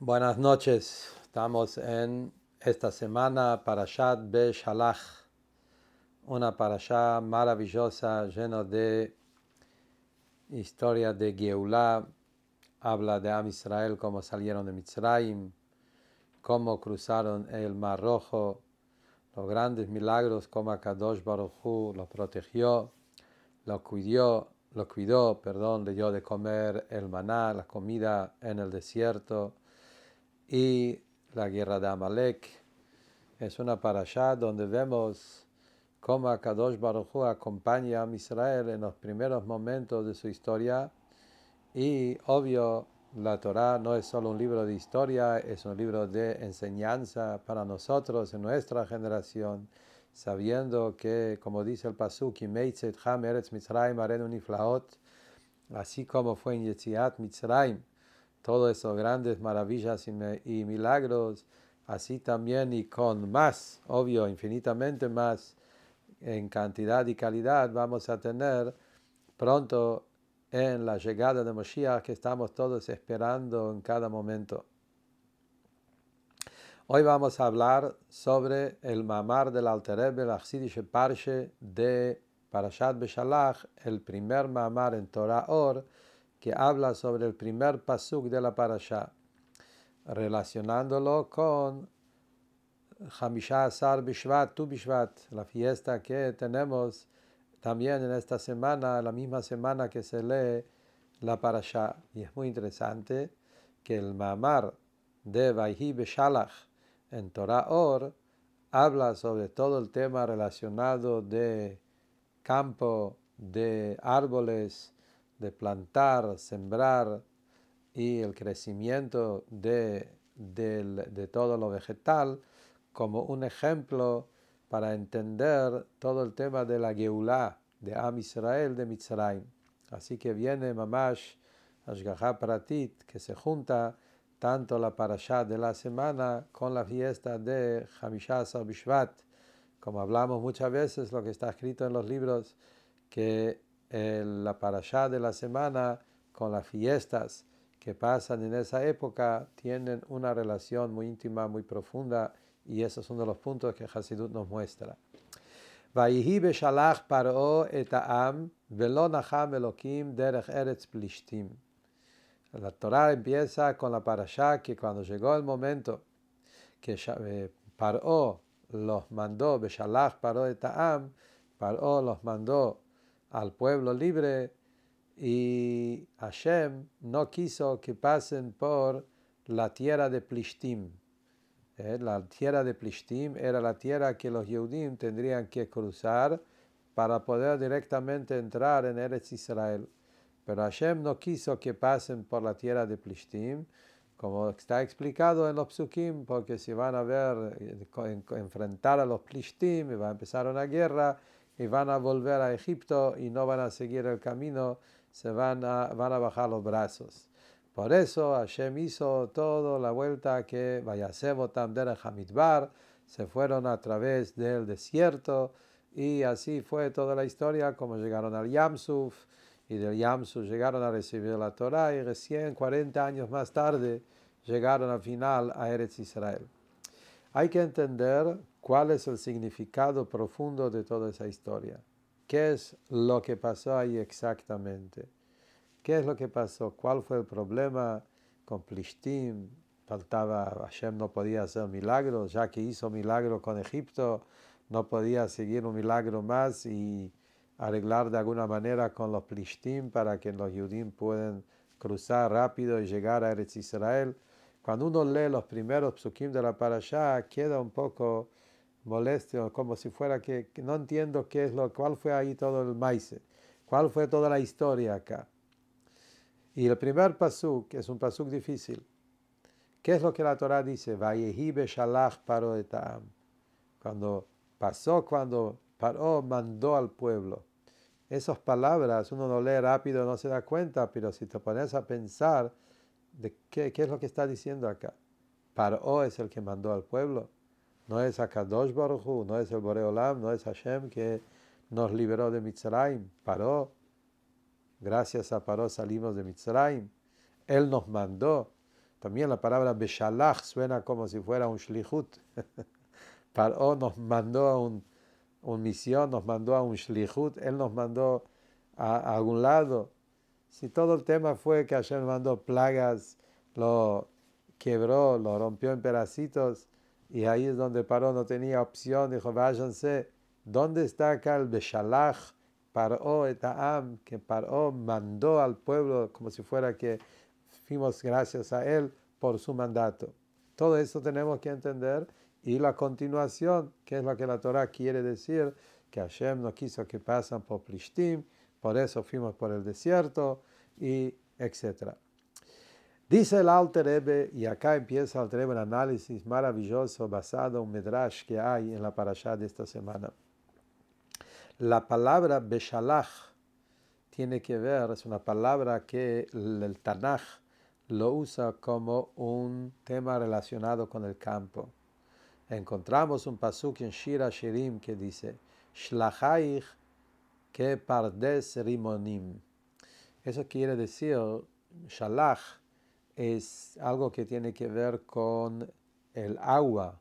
Buenas noches, estamos en esta semana Parashat Beshalach, una parashá maravillosa, llena de historia de Geulah, habla de Am Israel, cómo salieron de Mitzrayim, cómo cruzaron el Mar Rojo, los grandes milagros, cómo Kadosh Baruj Hu los protegió, lo cuidó, le dio de comer el maná, la comida en el desierto, y la guerra de Amalek. Es una parashá donde vemos cómo Kadosh Baruj Hu acompaña a Israel en los primeros momentos de su historia. Y obvio, la Torá no es solo un libro de historia, es un libro de enseñanza para nosotros en nuestra generación, sabiendo que, como dice el pasuk, así como fue en Yetziat Mitzrayim, todos esos grandes maravillas y milagros, así también y con más, obvio, infinitamente más en cantidad y calidad vamos a tener pronto en la llegada de Moshiach que estamos todos esperando en cada momento. Hoy vamos a hablar sobre el mamar del Alter Rebbe, la Chassidische Parshe de Parashat Beshalach, el primer mamar en Torah Or, que habla sobre el primer pasuk de la parashá, relacionándolo con Hamisha Asar Bishvat, Tu Bishvat, la fiesta que tenemos también en esta semana, la misma semana que se lee la parashá. Y es muy interesante que el mamar de Vayhi Beshalach en Torah Or habla sobre todo el tema relacionado de campo, de árboles, de plantar, sembrar y el crecimiento de todo lo vegetal como un ejemplo para entender todo el tema de la Geulah de Am Israel de Mitzrayim. Así que viene Mamash Ashgaha Pratit, que se junta tanto la parashá de la semana con la fiesta de Hamisha Asar Bishvat. Como hablamos muchas veces, lo que está escrito en los libros, que la parashá de la semana con las fiestas que pasan en esa época tienen una relación muy íntima, muy profunda, y esos son uno de los puntos que Hasidut nos muestra. Vayihi beshalach paro et ha'am velo nacham Elokim derech eretz plishtim. La Torah empieza con la parashá que cuando llegó el momento que Paró los mandó, beshalach Paró et ha'am, Paró los mandó al pueblo libre, y Hashem no quiso que pasen por la tierra de Plishtim. La tierra de Plishtim era la tierra que los Yehudim tendrían que cruzar para poder directamente entrar en Eretz Israel. Pero Hashem no quiso que pasen por la tierra de Plishtim, como está explicado en los psukim, porque si van a ver, enfrentar a los Plishtim, y va a empezar una guerra, y van a volver a Egipto, y no van a seguir el camino, van a bajar los brazos. Por eso Hashem hizo toda la vuelta que Vayasevotam derech hamidbar, se fueron a través del desierto, y así fue toda la historia, como llegaron al Yamsuf, y del Yamsuf llegaron a recibir la Torah, y recién 40 años más tarde llegaron al final a Eretz Israel. Hay que entender cuál es el significado profundo de toda esa historia. ¿Qué es lo que pasó ahí exactamente? ¿Qué es lo que pasó? ¿Cuál fue el problema con Plishtim? Hashem no podía hacer milagros, ya que hizo milagro con Egipto, no podía seguir un milagro más y arreglar de alguna manera con los Plishtim para que los Yudim puedan cruzar rápido y llegar a Eretz Israel. Cuando uno lee los primeros psukim de la parashá, queda un poco molesto, como si fuera que no entiendo cuál fue ahí todo el maíz, cuál fue toda la historia acá. Y el primer pasuk es un pasuk difícil. ¿Qué es lo que la Torah dice? Vayehi beshalach paro et ha'am. Cuando Paró mandó al pueblo. Esas palabras uno no lee rápido, no se da cuenta, pero si te pones a pensar de qué es lo que está diciendo acá. Paró es el que mandó al pueblo. No es Akadosh Baruj Hu, no es el Boreolam, no es Hashem que nos liberó de Mitzrayim. Gracias a Paró salimos de Mitzrayim. Él nos mandó. También la palabra Beshalach suena como si fuera un shlichut. Paró nos mandó a un misión, nos mandó a un shlichut, él nos mandó a algún lado. Si todo el tema fue que Hashem mandó plagas, lo quebró, lo rompió en pedacitos, y ahí es donde Paró no tenía opción, dijo, váyanse. ¿Dónde está acá el Beshalach? Paró Etaam, que Paró mandó al pueblo como si fuera que fuimos gracias a él por su mandato. Todo eso tenemos que entender, y la continuación, que es lo que la Torah quiere decir, que Hashem no quiso que pasen por Plishtim, por eso fuimos por el desierto, y etc. Dice el Alter Rebbe, y acá empieza el Alter Rebbe un análisis maravilloso basado en un medrash que hay en la parashá de esta semana. La palabra Beshalach tiene que ver, es una palabra que el Tanaj lo usa como un tema relacionado con el campo. Encontramos un pasuk en Shir Hashirim que dice, Shlachaich que pardes rimonim. Eso quiere decir, Shalach es algo que tiene que ver con el agua,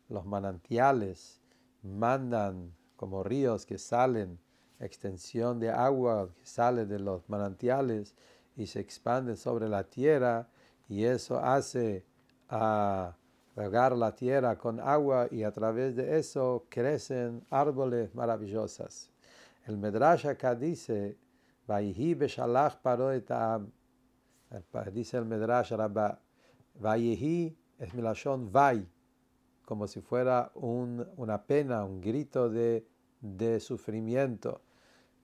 los manantiales, mandan como ríos que salen, extensión de agua que sale de los manantiales y se expande sobre la tierra, y eso hace a regar la tierra con agua, y a través de eso crecen árboles maravillosos. El Medrash acá dice, Vayhi beshalach Paró et ha'am. Dice el Medrash Rabbah, Vayhi es milashon Vay, como si fuera una pena, un grito de sufrimiento.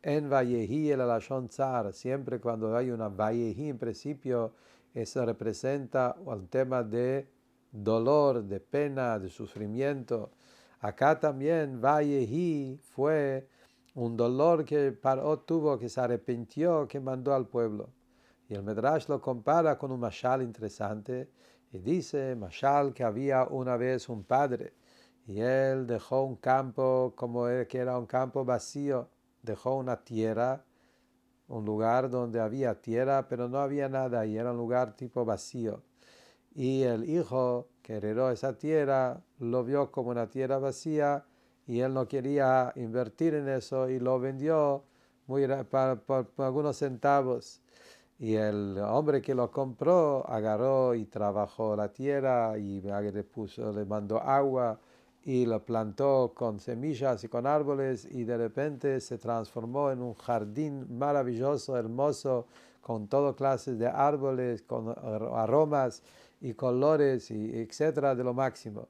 En Vayehi el alashon tzar, siempre cuando hay una Vayehi, en principio, eso representa un tema de dolor, de pena, de sufrimiento. Acá también Vayehi fue un dolor que Paró tuvo, que se arrepintió, que mandó al pueblo. Y el Medrash lo compara con un mashal interesante, y dice, mashal, que había una vez un padre, y él dejó un campo como que era un campo vacío, dejó una tierra, un lugar donde había tierra, pero no había nada, y era un lugar tipo vacío. Y el hijo que heredó esa tierra lo vio como una tierra vacía, y él no quería invertir en eso, y lo vendió por algunos centavos. Y el hombre que lo compró agarró y trabajó la tierra, y le mandó agua, y lo plantó con semillas y con árboles, y de repente se transformó en un jardín maravilloso, hermoso, con toda clase de árboles, con aromas y colores, y etcétera, de lo máximo.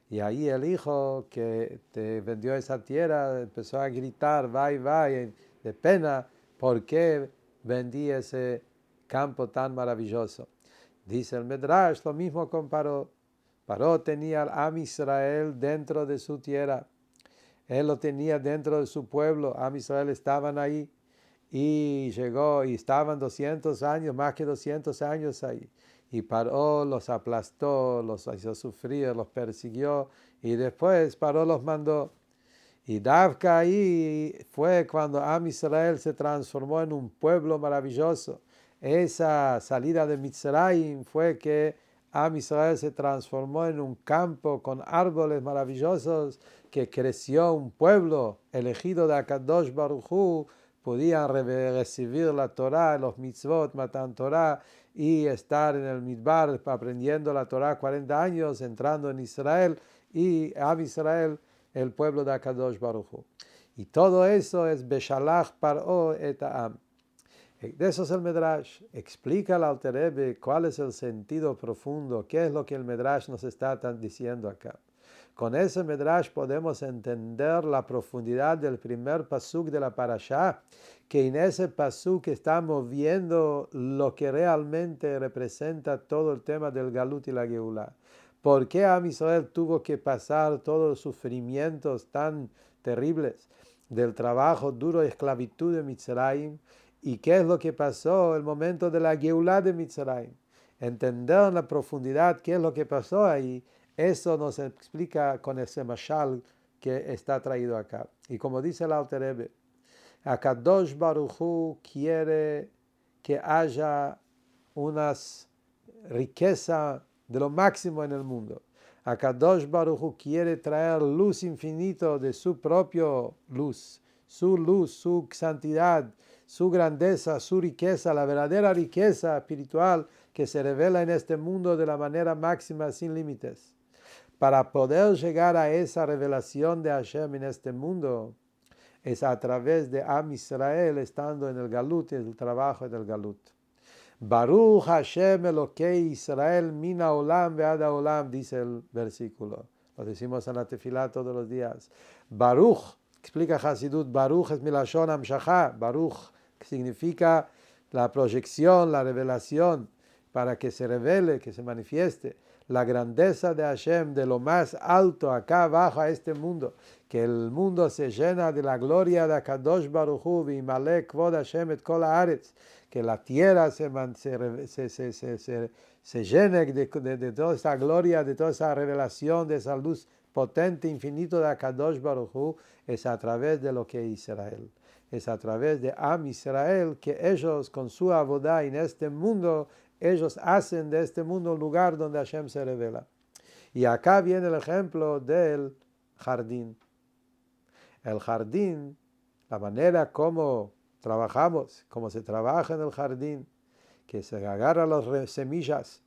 Y ahí el hijo que te vendió esa tierra empezó a gritar, vaya, de pena, ¿por qué vendí ese campo tan maravilloso? Dice el Medrash, lo mismo comparó. Paró tenía al Am Israel dentro de su tierra. Él lo tenía dentro de su pueblo. Am Israel estaban ahí. Y llegó, y estaban 200 años, más que 200 años ahí. Y Paró los aplastó, los hizo sufrir, los persiguió. Y después Paró los mandó. Y Davka ahí fue cuando Am Israel se transformó en un pueblo maravilloso. Esa salida de Mitzrayim fue que Am Israel se transformó en un campo con árboles maravillosos, que creció un pueblo elegido de Akadosh Baruj Hu. Podían recibir la Torah, los mitzvot, matan Torah, y estar en el Midbar aprendiendo la Torah 40 años, entrando en Israel, y Am Israel, el pueblo de Akadosh Baruj Hu. Y todo eso es Beshalach Paró et ha'am. De eso es el Medrash. Explica el Alter Rebbe cuál es el sentido profundo, qué es lo que el Medrash nos está diciendo acá. Con ese Medrash podemos entender la profundidad del primer pasuk de la parashá, que en ese pasuk estamos viendo lo que realmente representa todo el tema del Galut y la Geulá. ¿Por qué Am Israel tuvo que pasar todos los sufrimientos tan terribles del trabajo duro y esclavitud de Mitzrayim? ¿Y qué es lo que pasó el momento de la Geulá de Mitzrayim? Entender en la profundidad qué es lo que pasó ahí, eso nos explica con ese mashal que está traído acá. Y como dice el Alter Rebbe, Akadosh Baruj Hu quiere que haya unas riqueza de lo máximo en el mundo. Akadosh Baruj Hu quiere traer luz infinito de su propio luz, su santidad, su grandeza, su riqueza, la verdadera riqueza espiritual que se revela en este mundo de la manera máxima, sin límites. Para poder llegar a esa revelación de Hashem en este mundo, es a través de Am Israel estando en el Galut y el trabajo del Galut. Baruch Hashem Elokei Israel mina olam ve'ada olam, dice el versículo. Lo decimos en la tefilá todos los días. Baruch, explica Hasidut, Baruch es milashon amshachá. Baruch significa la proyección, la revelación, para que se revele, que se manifieste la grandeza de Hashem, de lo más alto acá abajo a este mundo, que el mundo se llena de la gloria de Akadosh Baruj Hu, v'imale kvod Hashem et kol haaretz, que la tierra se llene de toda esa gloria, de toda esa revelación, de esa luz potente, infinito de Akadosh Baruj Hu, es a través de lo que es Israel. Es a través de Am Israel que ellos con su avodah en este mundo, ellos hacen de este mundo un lugar donde Hashem se revela. Y acá viene el ejemplo del jardín. El jardín, la manera como trabajamos, como se trabaja en el jardín, que se agarran las semillas,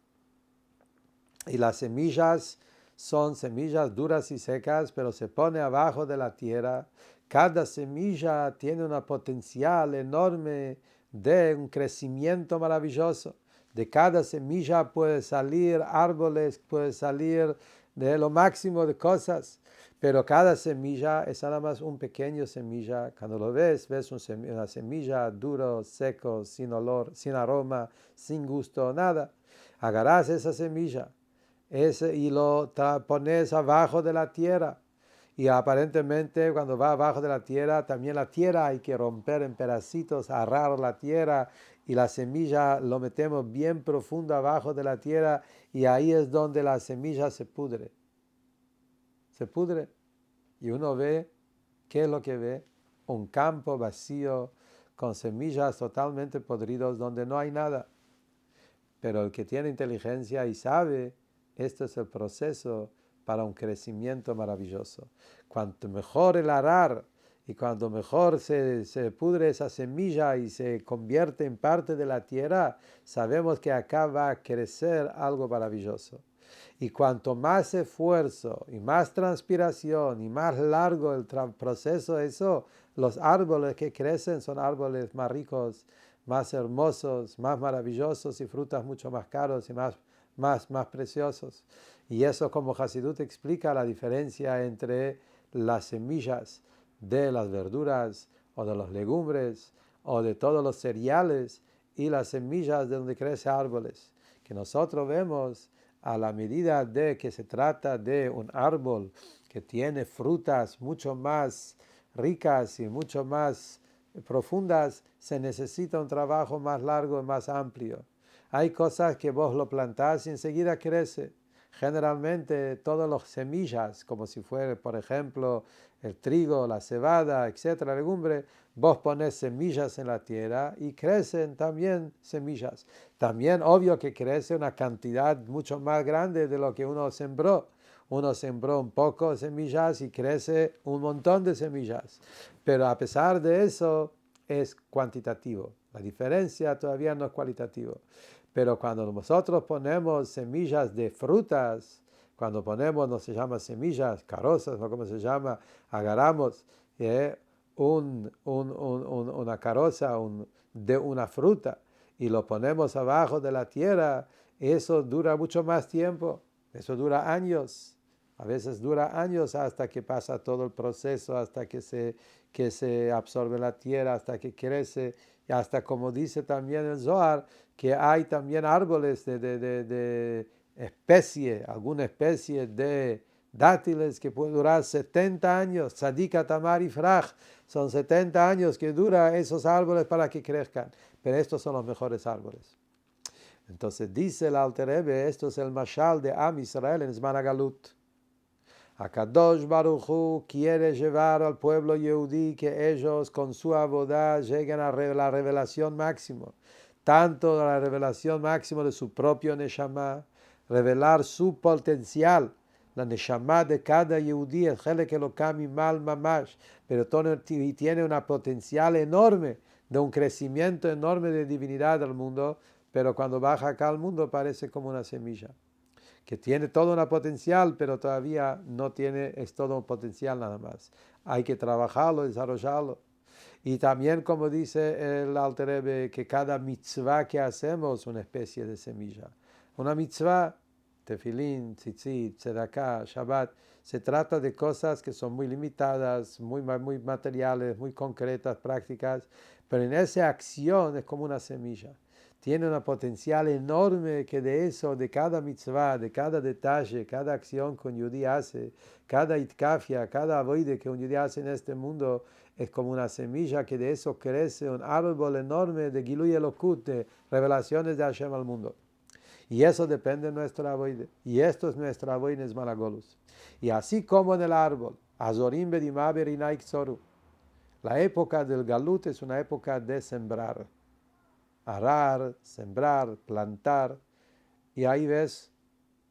y las semillas son semillas duras y secas, pero se pone abajo de la tierra. Cada semilla tiene un potencial enorme de un crecimiento maravilloso. De cada semilla puede salir árboles, puede salir de lo máximo de cosas, pero cada semilla es nada más un pequeño semilla. Cuando lo ves una semilla duro, seco, sin olor, sin aroma, sin gusto, nada. Agarras esa semilla y lo pones abajo de la tierra. Y aparentemente cuando va abajo de la tierra, también la tierra hay que romper en pedacitos, agarrar la tierra y la semilla lo metemos bien profundo abajo de la tierra y ahí es donde la semilla se pudre. Se pudre y uno ve, ¿qué es lo que ve? Un campo vacío con semillas totalmente podridas donde no hay nada. Pero el que tiene inteligencia y sabe, este es el proceso para un crecimiento maravilloso. Cuanto mejor el arar y cuanto mejor se pudre esa semilla y se convierte en parte de la tierra, sabemos que acá va a crecer algo maravilloso. Y cuanto más esfuerzo y más transpiración y más largo el proceso, eso, los árboles que crecen son árboles más ricos, más hermosos, más maravillosos y frutas mucho más caros y más preciosos. Y eso, como Hasidut explica, la diferencia entre las semillas de las verduras o de las legumbres o de todos los cereales y las semillas de donde crecen árboles. Que nosotros vemos a la medida de que se trata de un árbol que tiene frutas mucho más ricas y mucho más profundas, se necesita un trabajo más largo y más amplio. Hay cosas que vos lo plantás y enseguida crece. Generalmente todas las semillas, como si fuera, por ejemplo, el trigo, la cebada, etcétera, legumbre, vos pones semillas en la tierra y crecen también semillas. También obvio que crece una cantidad mucho más grande de lo que uno sembró. Uno sembró un poco de semillas y crece un montón de semillas. Pero a pesar de eso es cuantitativo. La diferencia todavía no es cualitativo. Pero cuando nosotros ponemos semillas de frutas, cuando ponemos, no se llama semillas, carozas, o como se llama, agarramos una caroza de una fruta y lo ponemos abajo de la tierra, eso dura mucho más tiempo, eso dura años. A veces dura años hasta que pasa todo el proceso, hasta que se absorbe la tierra, hasta que crece, y hasta como dice también el Zohar, que hay también árboles de especie, alguna especie de dátiles que puede durar 70 años, Tzadika, Tamar y Fraj, son 70 años que duran esos árboles para que crezcan, pero estos son los mejores árboles. Entonces dice el Alter Rebbe, esto es el mashal de Am Israel en Zman HaGalut. Akadosh Baruch Hu quiere llevar al pueblo yehudí que ellos con su avodah lleguen a la revelación máxima tanto la revelación máxima de su propio Neshama, revelar su potencial. La Neshama de cada Yehudí es Helek Elokam Imal Mamash, pero tiene una potencial enorme, de un crecimiento enorme de divinidad al mundo, pero cuando baja acá al mundo parece como una semilla, que tiene todo un potencial, pero todavía no tiene, es todo un potencial nada más. Hay que trabajarlo, desarrollarlo. Y también, como dice el Alter Rebbe, que cada mitzvah que hacemos es una especie de semilla. Una mitzvah, tefilín, tzitzit, tzedakah, Shabbat, se trata de cosas que son muy limitadas, muy materiales, muy concretas, prácticas, pero en esa acción es como una semilla. Tiene un potencial enorme que de eso, de cada mitzvah, de cada detalle, cada acción que un yudí hace, cada itkafia, cada avoide que un yudí hace en este mundo, es como una semilla que de eso crece un árbol enorme de Gilui Elokut, de revelaciones de Hashem al mundo. Y eso depende de nuestro avoide. Y esto es nuestro avoide es Malagolus. Y así como en el árbol, Azorim Bedimah Berinai Ksoru, la época del Galut es una época de sembrar. Arar, sembrar, plantar. Y ahí ves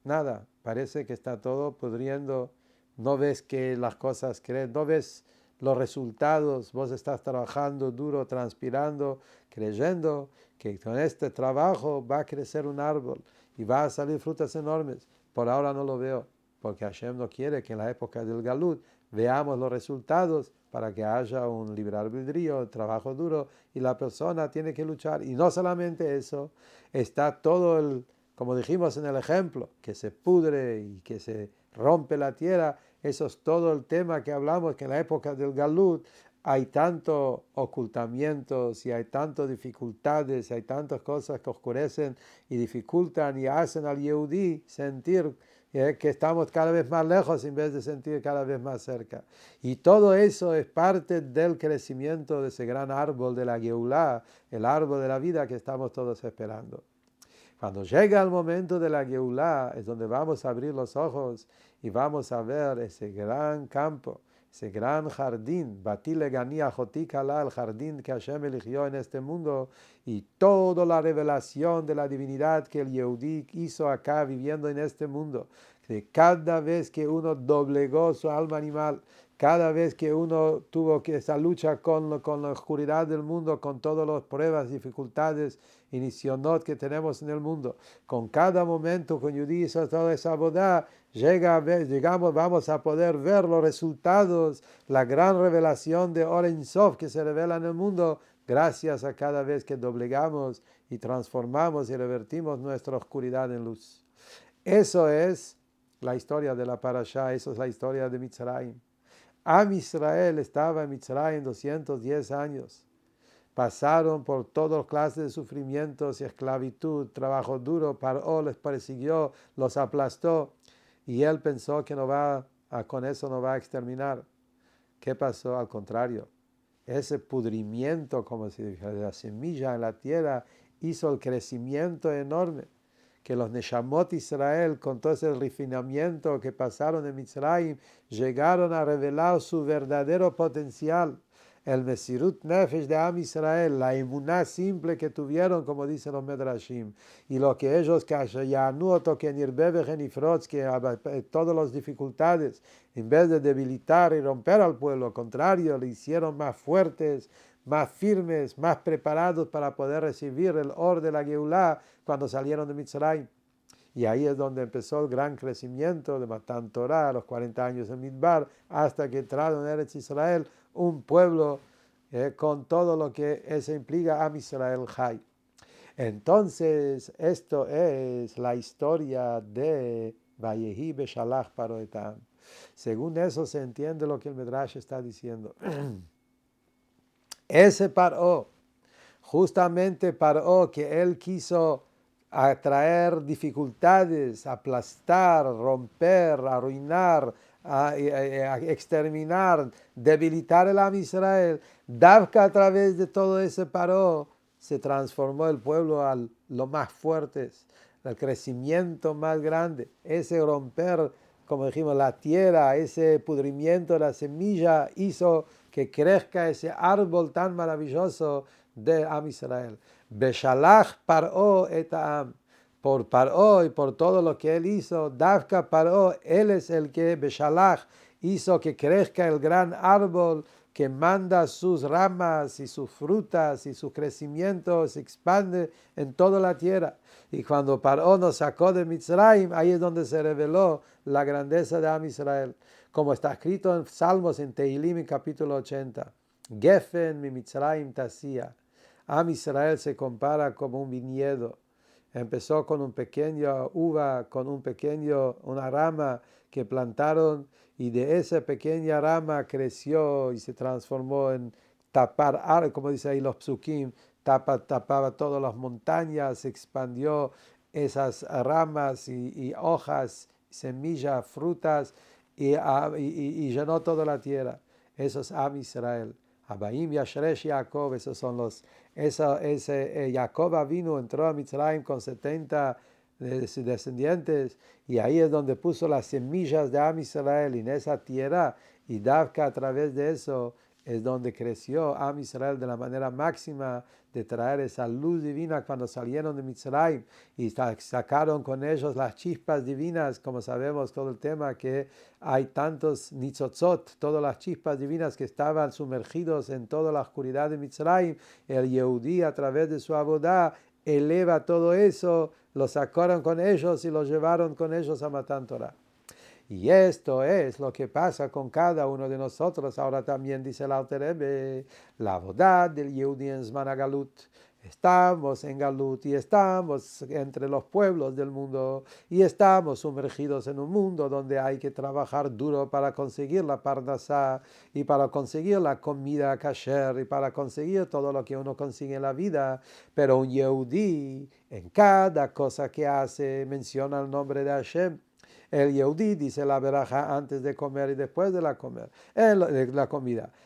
nada, parece que está todo pudriendo, no ves que las cosas crecen, no ves los resultados, vos estás trabajando duro, transpirando, creyendo que con este trabajo va a crecer un árbol y va a salir frutas enormes. Por ahora no lo veo, porque Hashem no quiere que en la época del Galut veamos los resultados para que haya un libre albedrío, trabajo duro, y la persona tiene que luchar. Y no solamente eso, está todo el, como dijimos en el ejemplo, que se pudre y que se rompe la tierra. Eso es todo el tema que hablamos, que en la época del Galut hay tantos ocultamientos y hay tantas dificultades, y hay tantas cosas que oscurecen y dificultan y hacen al Yehudí sentir que estamos cada vez más lejos en vez de sentir cada vez más cerca. Y todo eso es parte del crecimiento de ese gran árbol de la Geulah, el árbol de la vida que estamos todos esperando. Cuando llega el momento de la Geulah es donde vamos a abrir los ojos y vamos a ver ese gran campo, ese gran jardín, Batile Gania Jotikala, el jardín que Hashem eligió en este mundo, y toda la revelación de la divinidad que el Yehudí hizo acá viviendo en este mundo. Que cada vez que uno doblegó su alma animal, cada vez que uno tuvo que esa lucha con la oscuridad del mundo, con todas las pruebas, dificultades y nisionot que tenemos en el mundo, con cada momento que Yehudí hizo toda esa boda, vamos a poder ver los resultados, la gran revelación de Oren Sof que se revela en el mundo, gracias a cada vez que doblegamos y transformamos y revertimos nuestra oscuridad en luz. Eso es la historia de la Parashá, eso es la historia de Mitzrayim. Am Israel estaba en Mitzrayim 210 años. Pasaron por todas clases de sufrimientos y esclavitud, trabajo duro, Paró les persiguió, los aplastó, y él pensó que con eso no va a exterminar. ¿Qué pasó? Al contrario, ese pudrimiento, como si dijera, de la semilla en la tierra, hizo el crecimiento enorme, que los Neshamot Israel, con todo ese refinamiento que pasaron en Mitzrayim, llegaron a revelar su verdadero potencial. El Mesirut Nefesh de Am Israel, la emuná simple que tuvieron, como dicen los Medrashim, y lo que ellos, que todas las dificultades, en vez de debilitar y romper al pueblo, al contrario, le hicieron más fuertes, más firmes, más preparados para poder recibir el or de la Geulah cuando salieron de Mitzrayim. Y ahí es donde empezó el gran crecimiento de Matan Torah, a los 40 años en Midbar, hasta que entraron en Eretz Israel, un pueblo con todo lo que eso implica a Israel Jai. Entonces, esto es la historia de Vayehi Beshalach Paroetam. Según eso se entiende lo que el Medrash está diciendo. Ese Paró, justamente Paró que él quiso atraer dificultades, aplastar, romper, arruinar, a exterminar, debilitar el Am Israel, Davka a través de todo ese Paró, se transformó el pueblo a lo más fuertes, el crecimiento más grande, ese romper, como dijimos, la tierra, ese pudrimiento de la semilla hizo que crezca ese árbol tan maravilloso de Am Israel. Beshalach Paró et Ha'am. Por Paró y por todo lo que él hizo, Davka Paró, él es el que Beshalach hizo que crezca el gran árbol que manda sus ramas y sus frutas y su crecimiento se expande en toda la tierra. Y cuando Paró nos sacó de Mitzrayim, ahí es donde se reveló la grandeza de Am Israel. Como está escrito en Salmos, en Tehilim, en capítulo 80. Gefen mi Mitzrayim tasía. Am Israel se compara como un viñedo. Empezó con un pequeño uva, con una rama que plantaron, y de esa pequeña rama creció y se transformó en tapar, como dice ahí los psukim, tapaba todas las montañas, se expandió esas ramas y hojas, semillas, frutas, y llenó toda la tierra. Eso es Am Israel. Abaim Yashresh Jacob, esos son Jacob vino, entró a Mitzrayim con 70 descendientes, y ahí es donde puso las semillas de Am Israel en esa tierra, y Davka a través de eso es donde creció Am Israel de la manera máxima, de traer esa luz divina cuando salieron de Mitzrayim y sacaron con ellos las chispas divinas. Como sabemos todo el tema que hay tantos nitzotzot, todas las chispas divinas que estaban sumergidos en toda la oscuridad de Mitzrayim. El Yehudí a través de su abodá eleva todo eso, lo sacaron con ellos y lo llevaron con ellos a Matan Torah. Y esto es lo que pasa con cada uno de nosotros. Ahora también dice el Alter Rebbe, la abodá del Yehudí en Zman HaGalut. Estamos en Galut y estamos entre los pueblos del mundo y estamos sumergidos en un mundo donde hay que trabajar duro para conseguir la parnasá y para conseguir la comida kasher y para conseguir todo lo que uno consigue en la vida. Pero un Yehudí en cada cosa que hace menciona el nombre de Hashem. El Yehudí dice la verajá antes de comer y después de la comida.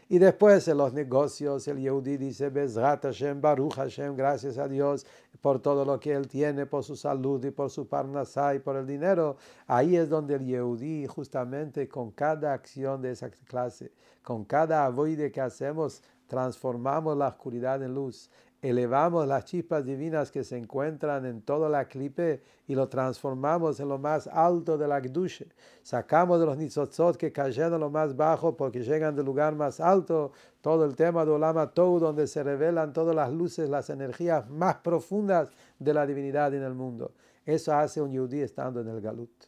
Y después en los negocios el Yehudí dice Bezrat Hashem, Baruch Hashem, gracias a Dios por todo lo que él tiene, por su salud y por su parnasá y por el dinero. Ahí es donde el Yehudí, justamente con cada acción de esa clase, con cada avoide que hacemos, transformamos la oscuridad en luz. Elevamos las chispas divinas que se encuentran en toda la clipe y lo transformamos en lo más alto de la Gdushe. Sacamos de los nitzotzot que cayeron en lo más bajo porque llegan del lugar más alto. Todo el tema de Olam HaTohu, donde se revelan todas las luces, las energías más profundas de la divinidad en el mundo. Eso hace un Yehudí estando en el Galut.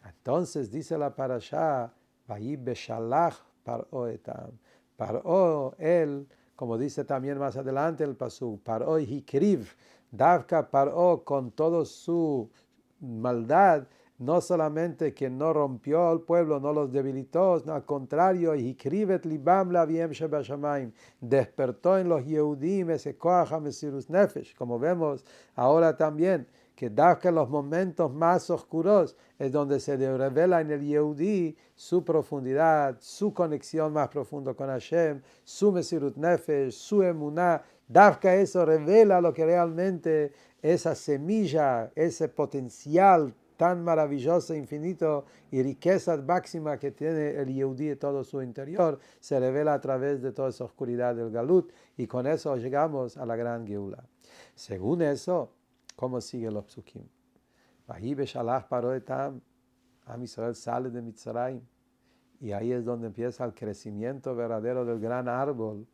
Entonces dice la parashá, Vayib beshalach Paró etam. Paró, él, como dice también más adelante el pasuk, Paró hikriv, Davka Paró con toda su maldad, no solamente que no rompió al pueblo, no los debilitó, no, al contrario, hikrivet libam laviem shebashamayim, despertó en los Yehudim ese koach hamesirus nefesh, como vemos ahora también, que Davka en los momentos más oscuros es donde se revela en el Yehudí su profundidad, su conexión más profunda con Hashem, su Mesirut Nefesh, su Emuná. Davka eso revela lo que realmente esa semilla, ese potencial tan maravilloso, infinito y riqueza máxima que tiene el Yehudí en todo su interior, se revela a través de toda esa oscuridad del Galut, y con eso llegamos a la gran Geula. Según eso, ¿cómo sigue los psukim? Vahí beshalach Paró etam. Am Israel sale de Mitzrayim, y ahí es donde empieza el crecimiento verdadero del gran árbol.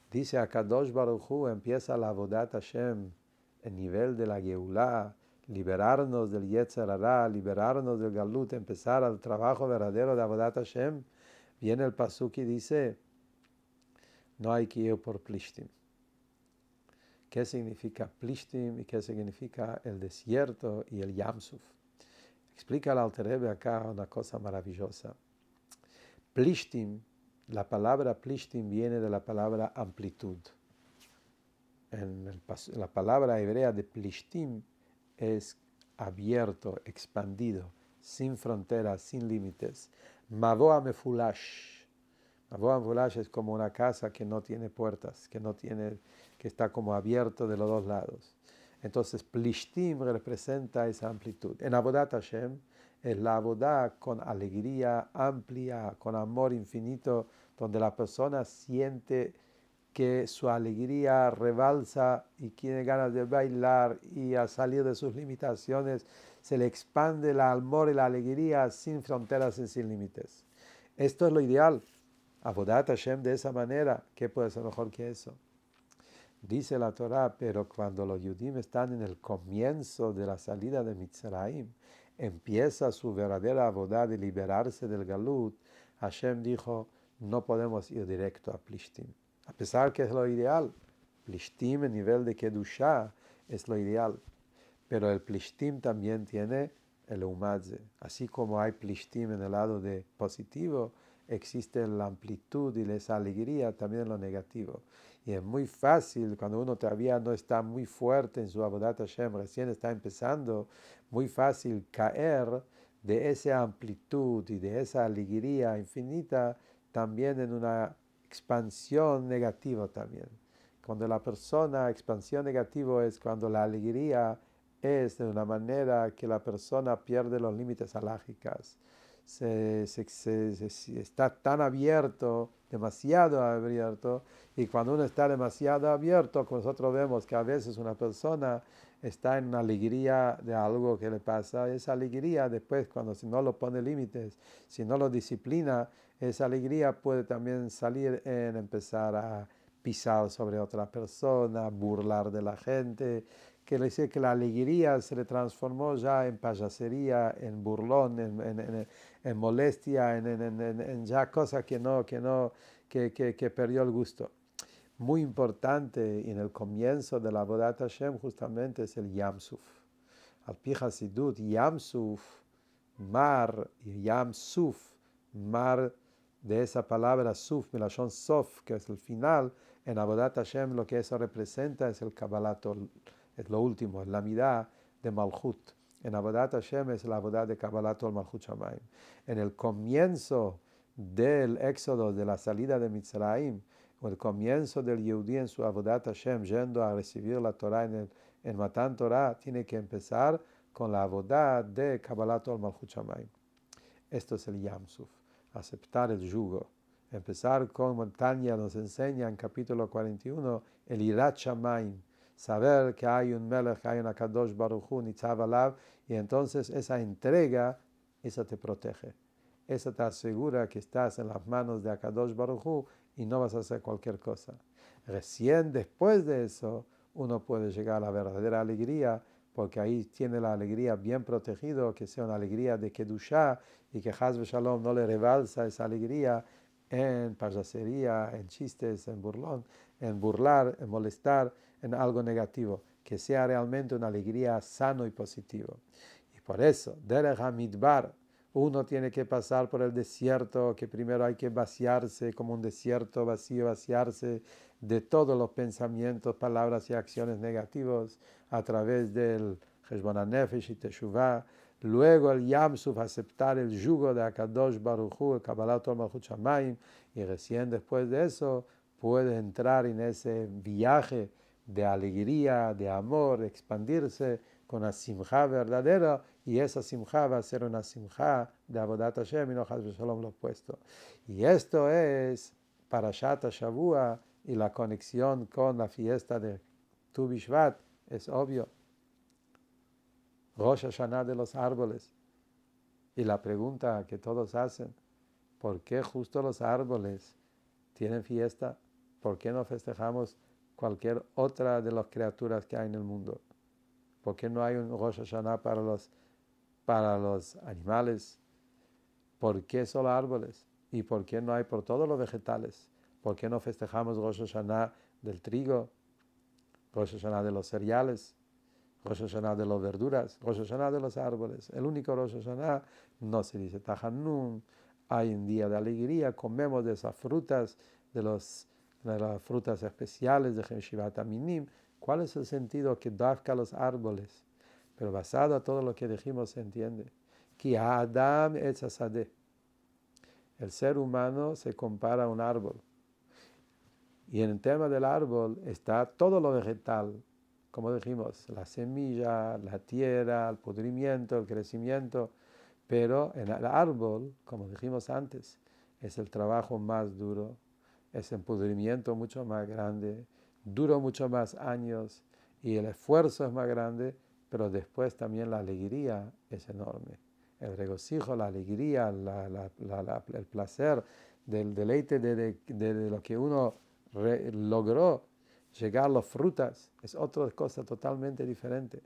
Dice Akadosh Baruj Hu, empieza la avodat Hashem, el nivel de la Geulá, liberarnos del Yetzer Hara, liberarnos del Galut, empezar el trabajo verdadero de avodat Hashem. Viene el pasuk y dice, no hay que ir por Plishtim. ¿Qué significa Plishtim y qué significa el desierto y el Yamsuf? Explica el Alter Rebbe acá una cosa maravillosa. Plishtim, la palabra Plishtim viene de la palabra amplitud. La palabra hebrea de Plishtim es abierto, expandido, sin fronteras, sin límites. Mavoa mefulash. Mavoa mefulash es como una casa que no tiene puertas, que está como abierto de los dos lados. Entonces, Plishtim representa esa amplitud. En Avodat Hashem es la abodá con alegría amplia, con amor infinito, donde la persona siente que su alegría rebalsa y tiene ganas de bailar y a salir de sus limitaciones, se le expande el amor y la alegría sin fronteras y sin límites. Esto es lo ideal. Avodat Hashem de esa manera, ¿qué puede ser mejor que eso? Dice la Torah, pero cuando los Yudim están en el comienzo de la salida de Mitzrayim, empieza su verdadera avodah de liberarse del Galut, Hashem dijo, no podemos ir directo a Plishtim. A pesar que es lo ideal, Plishtim en nivel de Kedushá es lo ideal. Pero el Plishtim también tiene el Umadze. Así como hay Plishtim en el lado de positivo, existe la amplitud y esa alegría también en lo negativo. Y es muy fácil, cuando uno todavía no está muy fuerte en su Avodat Hashem, recién está empezando, muy fácil caer de esa amplitud y de esa alegría infinita también en una expansión negativa también. Cuando la persona, expansión negativa es cuando la alegría es de una manera que la persona pierde los límites alágicos. Está tan abierto, demasiado abierto, y cuando uno está demasiado abierto, como nosotros vemos que a veces una persona está en una alegría de algo que le pasa, esa alegría después cuando si no lo pone límites, si no lo disciplina, esa alegría puede también salir en empezar a pisar sobre otra persona, burlar de la gente, que le dice que la alegría se le transformó ya en payasería, en burlón, en molestia, en ya cosas que perdió el gusto. Muy importante en el comienzo de la Avodat Hashem justamente es el Yamsuf. Al Pi Hasidut, Yamsuf, mar, y Yamsuf, mar de esa palabra Suf, Milashon Sof, que es el final, en Avodat Hashem lo que eso representa es el Kabbalatol, es lo último, es la midá de Malchut. En Avodat Hashem es la avodah de Kabbalatol Malchut Shamayim. En el comienzo del éxodo, de la salida de Mitzrayim, o el comienzo del Yehudí en su Avodat Hashem, yendo a recibir la Torah en Matan Torah, tiene que empezar con la avodah de Kabbalatol Malchut Shamayim. Esto es el Yamsuf, aceptar el yugo. Empezar con montaña nos enseña en capítulo 41 el Irat Shamayim, saber que hay un Melech, que hay un Akadosh Baruch Hu, Nitzav Alav, y entonces esa entrega, esa te protege. Esa te asegura que estás en las manos de Akadosh Baruch Hu y no vas a hacer cualquier cosa. Recién después de eso, uno puede llegar a la verdadera alegría, porque ahí tiene la alegría bien protegido, que sea una alegría de Kedushá, y que Chas v'Shalom no le rebalsa esa alegría en payasería, en chistes, en burlón, en burlar, en molestar, en algo negativo, que sea realmente una alegría sano y positivo. Y por eso, Derech HaMidbar, uno tiene que pasar por el desierto, que primero hay que vaciarse como un desierto vacío, vaciarse de todos los pensamientos, palabras y acciones negativos a través del Cheshbon HaNefesh y Teshuvah. Luego el Yamsuf, aceptar el yugo de Akadosh Baruch Hu, el Kabbalat Malchut Shamayim, y recién después de eso puede entrar en ese viaje de alegría, de amor, expandirse con una simja verdadera, y esa simja va a ser una simja de Avodat Hashem y no Chas v'Shalom lo opuesto. Y esto es Parashat Shavua y la conexión con la fiesta de Tu Bishvat, es obvio. Rosh Hashanah de los árboles. Y la pregunta que todos hacen, ¿por qué justo los árboles tienen fiesta? ¿Por qué no festejamos cualquier otra de las criaturas que hay en el mundo? ¿Por qué no hay un Rosh Hashanah para los animales? ¿Por qué solo árboles? ¿Y por qué no hay por todos los vegetales? ¿Por qué no festejamos Rosh Hashanah del trigo, Rosh Hashanah de los cereales, Rosh Hashanah de las verduras, Rosh Hashanah de los árboles? El único Rosh Hashanah no se dice Tajanun. Hay un día de alegría, comemos de esas frutas, de las frutas especiales de Shivat Aminim. ¿Cuál es el sentido que dafka los árboles? Pero basado a todo lo que dijimos se entiende. Ki Adam etz hasadeh. El ser humano se compara a un árbol. Y en el tema del árbol está todo lo vegetal, como dijimos, la semilla, la tierra, el pudrimiento, el crecimiento. Pero en el árbol, como dijimos antes, es el trabajo más duro, es empudrimiento mucho más grande, duro mucho más años y el esfuerzo es más grande, pero después también la alegría es enorme. El regocijo, la alegría, el placer del deleite de lo que uno logró llegar a las frutas es otra cosa totalmente diferente.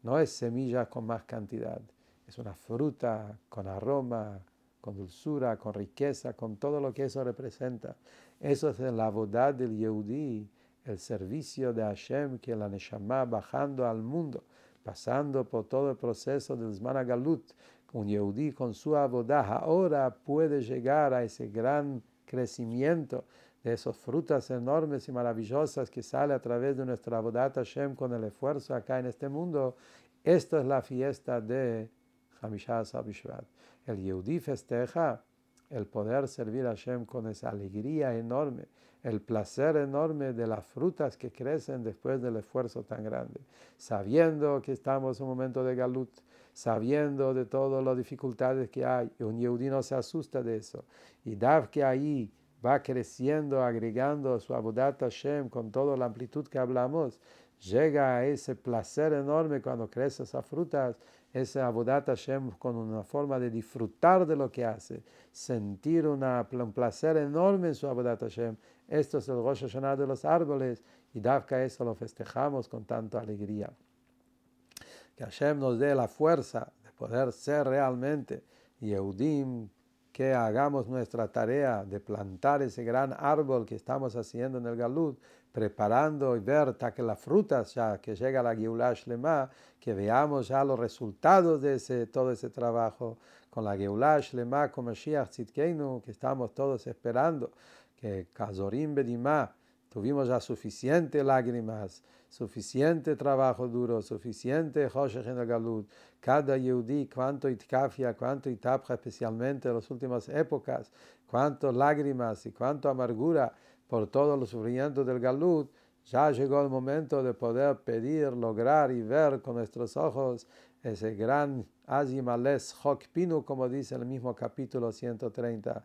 No es semilla con más cantidad, es una fruta con aroma, con dulzura, con riqueza, con todo lo que eso representa. Eso es la avodat del Yehudí, el servicio de Hashem, que la Neshama bajando al mundo, pasando por todo el proceso del Zman HaGalut. Un Yehudí con su avodah ahora puede llegar a ese gran crecimiento de esas frutas enormes y maravillosas que sale a través de nuestra avodat Hashem con el esfuerzo acá en este mundo. Esta es la fiesta de Hamisha Asar Bishvat. El Yehudí festeja el poder servir a Hashem con esa alegría enorme, el placer enorme de las frutas que crecen después del esfuerzo tan grande, sabiendo que estamos en un momento de galut, sabiendo de todas las dificultades que hay. Un Yehudí no se asusta de eso. Y Dav que ahí va creciendo, agregando su avodat Hashem con toda la amplitud que hablamos, llega a ese placer enorme cuando crecen esas frutas, ese avodat Hashem con una forma de disfrutar de lo que hace, sentir un placer enorme en su avodat Hashem. Esto es el Rosh Hashanah de los árboles y Davka eso lo festejamos con tanta alegría. Que Hashem nos dé la fuerza de poder ser realmente Yehudim, que hagamos nuestra tarea de plantar ese gran árbol que estamos haciendo en el Galut, preparando y ver hasta que las frutas ya que llega la Geulah Shlema, que veamos ya los resultados de todo ese trabajo con la Geulah Shlema, con Mashiach Tzidkeinu, que estamos todos esperando, que Kazorim Bedimah, tuvimos ya suficientes lágrimas, suficiente trabajo duro, suficiente Hoshech en el Galut. Cada Yehudí, cuánto itkafia, cuánto itapja, especialmente en las últimas épocas, cuánto lágrimas y cuánto amargura por todos los sufrimientos del Galut. Ya llegó el momento de poder pedir, lograr y ver con nuestros ojos ese gran Azimales Hokpinu, como dice el mismo capítulo 130,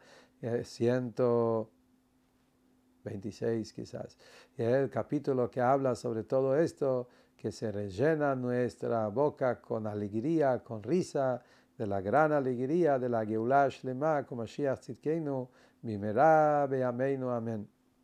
126 quizás. Y es el capítulo que habla sobre todo esto, que se rellena nuestra boca con alegría, con risa, de la gran alegría de la Geulah Shlema, como Mashiach Tzidkeinu, Bimera Beyameinu, amén.